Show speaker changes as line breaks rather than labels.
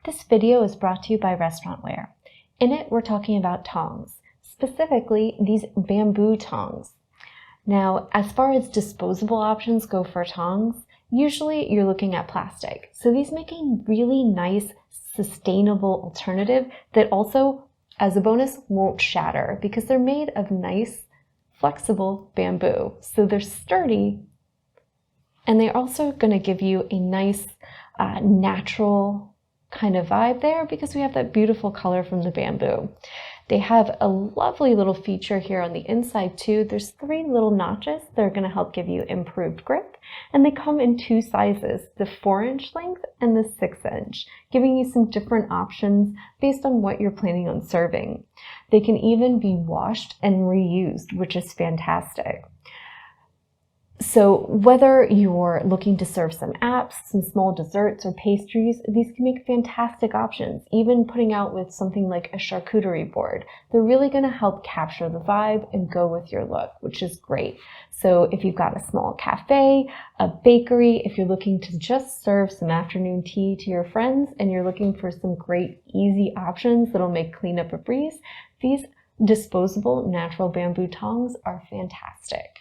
This video is brought to you by Restaurantware. In it, we're talking about tongs, specifically these bamboo tongs. Now, as far as disposable options go for tongs, usually you're looking at plastic. So these make a really nice, sustainable alternative that also, as a bonus, won't shatter because they're made of nice, flexible bamboo. So they're sturdy, and they're also going to give you a nice, natural kind of vibe there because we have that beautiful color from the bamboo. They have a lovely little feature here on the inside too. There's 3 little notches that are going to help give you improved grip, and they come in 2 sizes, the 4-inch length and the 6-inch, giving you some different options based on what you're planning on serving. They can even be washed and reused, which is fantastic. So whether you're looking to serve some apps, some small desserts or pastries, these can make fantastic options, even putting out with something like a charcuterie board. They're really going to help capture the vibe and go with your look, which is great. So if you've got a small cafe, a bakery, if you're looking to just serve some afternoon tea to your friends and you're looking for some great easy options that'll make cleanup a breeze, these disposable natural bamboo tongs are fantastic.